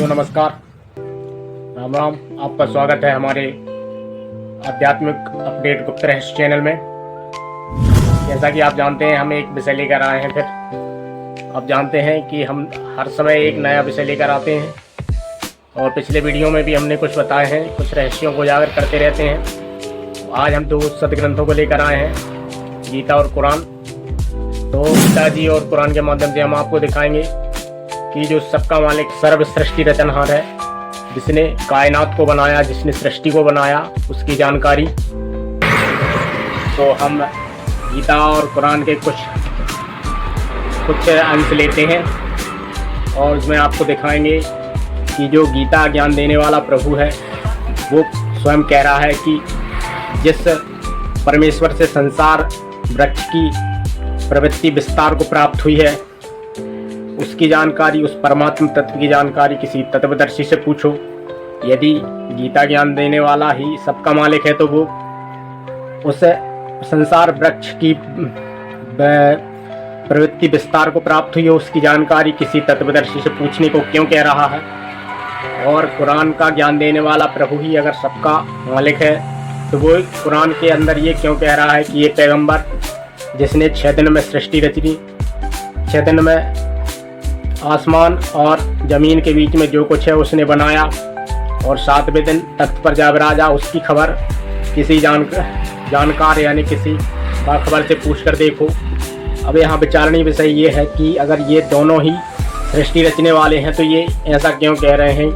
नमस्कार, राम राम। आपका स्वागत है हमारे आध्यात्मिक अपडेट गुप्त रहस्य चैनल में। जैसा कि आप जानते हैं, हम एक विषय लेकर आए हैं। फिर आप जानते हैं कि हम हर समय एक नया विषय लेकर आते हैं और पिछले वीडियो में भी हमने कुछ बताए हैं, कुछ रहस्यों को उजागर करते रहते हैं। आज हम दो सदग्रंथों को लेकर आए हैं, गीता और कुरान। तो गीता जी और कुरान के माध्यम से हम आपको दिखाएंगे कि जो सबका मालिक सर्व सृष्टि रचनहार है, जिसने कायनात को बनाया, जिसने सृष्टि को बनाया, उसकी जानकारी। तो हम गीता और कुरान के कुछ अंश लेते हैं और उसमें आपको दिखाएंगे कि जो गीता ज्ञान देने वाला प्रभु है, वो स्वयं कह रहा है कि जिस परमेश्वर से संसार वृक्ष की प्रवृत्ति विस्तार को प्राप्त हुई है, उसकी जानकारी, उस परमात्म तत्व की जानकारी किसी तत्वदर्शी से पूछो। यदि गीता ज्ञान देने वाला ही सबका मालिक है, तो वो उस संसार वृक्ष की प्रवृत्ति विस्तार को प्राप्त हुई है, उसकी जानकारी किसी तत्वदर्शी से पूछने को क्यों कह रहा है। और कुरान का ज्ञान देने वाला प्रभु ही अगर सबका मालिक है, तो वो कुरान के अंदर ये क्यों कह रहा है कि ये पैगंबर जिसने 6 दिन में सृष्टि रची, 6 दिन में आसमान और ज़मीन के बीच में जो कुछ है उसने बनाया, और 7वें दिन तख्त पर जा विराजा, उसकी खबर किसी जानकार यानी किसी बाखबर से पूछ कर देखो। अब यहाँ विचारणीय विषय ये है कि अगर ये दोनों ही सृष्टि रचने वाले हैं, तो ये ऐसा क्यों कह रहे हैं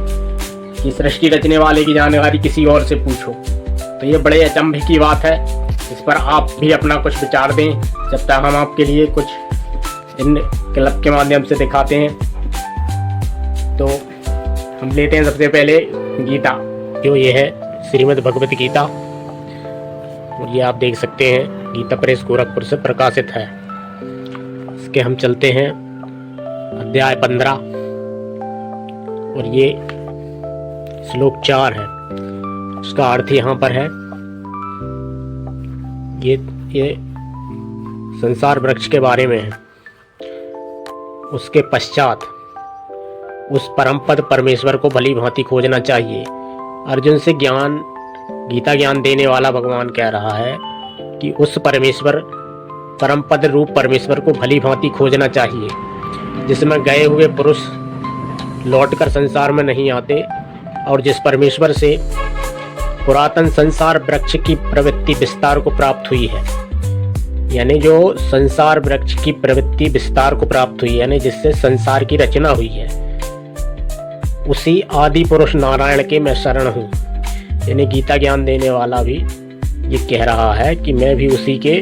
कि सृष्टि रचने वाले की जानकारी किसी और से पूछो। तो ये बड़े अचंभे की बात है, इस पर आप भी अपना कुछ विचार दें, जब तक हम आपके लिए कुछ इन क्लब के माध्यम से दिखाते हैं। तो हम लेते हैं सबसे पहले गीता, जो ये है श्रीमद् भगवत गीता, और ये आप देख सकते हैं गीता प्रेस गोरखपुर से प्रकाशित है। इसके हम चलते हैं अध्याय 15 और ये श्लोक 4 है। उसका अर्थ यहाँ पर है, ये संसार वृक्ष के बारे में है। उसके पश्चात उस परम पद परमेश्वर को भली भांति खोजना चाहिए। अर्जुन से गीता ज्ञान देने वाला भगवान कह रहा है कि उस परमेश्वर, परम पद रूप परमेश्वर को भली भांति खोजना चाहिए, जिसमें गए हुए पुरुष लौटकर संसार में नहीं आते, और जिस परमेश्वर से पुरातन संसार वृक्ष की प्रवृत्ति विस्तार को प्राप्त हुई है, यानी जो संसार वृक्ष की प्रवृत्ति विस्तार को प्राप्त हुई, यानी जिससे संसार की रचना हुई है, उसी आदि पुरुष नारायण के मैं शरण हूँ। यानी गीता ज्ञान देने वाला भी ये कह रहा है कि मैं भी उसी के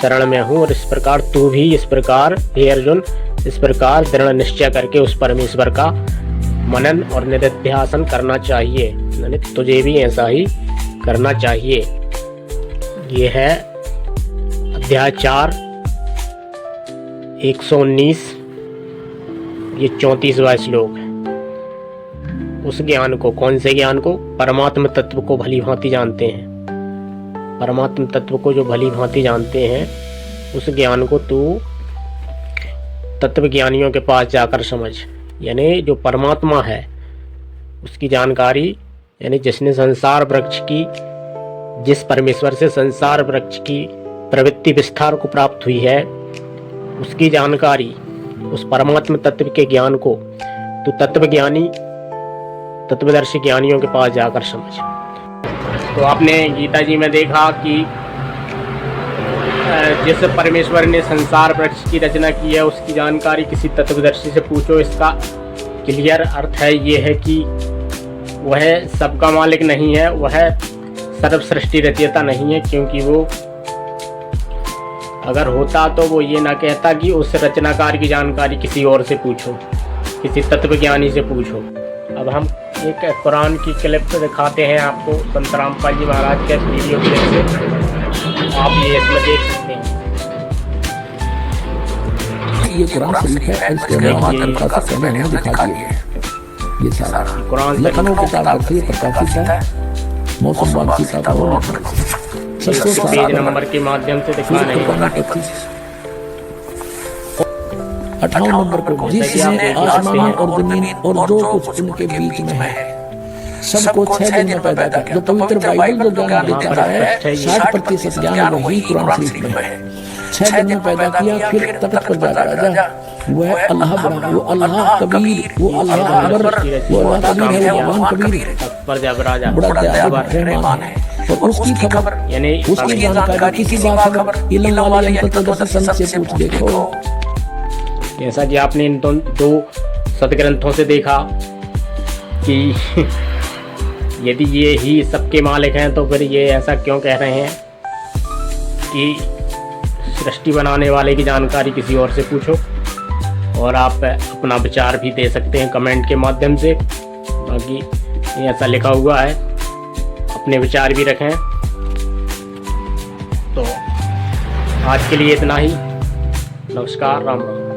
शरण में हूँ, और इस प्रकार तू भी इस प्रकार, हे अर्जुन, इस प्रकार दृढ़ निश्चय करके उस परमेश्वर का मनन और निधिध्यासन करना चाहिए। यानी तुझे भी ऐसा ही करना चाहिए। ये है अध्याय 4 119, ये 34वां श्लोक है। उस ज्ञान को, कौन से ज्ञान को? परमात्म तत्व को भली भांति जानते हैं। परमात्म तत्व को जो भली भांति जानते हैं, उस ज्ञान को तू तत्व ज्ञानियों के पास जाकर समझ। यानी जो परमात्मा है उसकी जानकारी, यानी जिसने संसार वृक्ष की, जिस परमेश्वर से संसार वृक्ष की प्रवृत्ति विस्तार को प्राप्त हुई है, उसकी जानकारी, उस परमात्म तत्व के ज्ञान को तो तत्वज्ञानी, तत्वदर्शी ज्ञानियों के पास जाकर समझ। तो आपने गीता जी में देखा कि जिस परमेश्वर ने संसार वृक्ष की रचना की है, उसकी जानकारी किसी तत्वदर्शी से पूछो। इसका क्लियर अर्थ है ये है कि वह सबका मालिक नहीं है, वह सर्व सृष्टि रचयिता नहीं है, क्योंकि वो अगर होता तो वो ये ना कहता कि उस रचनाकार की जानकारी किसी और से पूछो, किसी तत्वज्ञानी से पूछो। अब हम एक कुरान की क्लिप दिखाते हैं आपको, संत रामपाल जी महाराज के वीडियो क्लिप से। आप ये इसमें देख सकते हैं, ये कुरान शरीफ है, इसके अंदर का समय हमें दिखा दिए। ये सारा कुरान लखनऊ के तार से प्रकाशित है। मौसम बाग की पेज नंबर के माध्यम से दिखा रहे हैं। 58 नंबर को, जिसने आसमान और जमीन और जो कुछ उनके बीच में है सबको 6 दिन में पैदा किया। जो पवित्र बाइबल जो ज्ञान देता है 60% ज्ञान वही कुरान शरीफ में है। 6 दिन में पैदा किया, फिर तख्त पर जाकर राजा, वह अल्लाह बड़ा, वो अल्लाह कबीर, वो अल्लाह अकबर, वो अल्लाह कबीर है, वो अल्लाह कबीर पर जब राजा बड़ा जालिब रहमान है। और उसकी खबर यानी उसकी जानकारी किसी बात खबर इल्म वाले अंतर्दर्शन से पूछ देखो। जैसा कि आपने इन दो सदग्रंथों से देखा कि यदि ये ही सबके मालिक हैं तो फिर ये ऐसा क्यों कह रहे हैं कि सृष्टि बनाने वाले की जानकारी किसी और से पूछो। और आप अपना विचार भी दे सकते हैं कमेंट के माध्यम से, बाकी ये ऐसा लिखा हुआ है, अपने विचार भी रखें। तो आज के लिए इतना ही। नमस्कार, राम राम।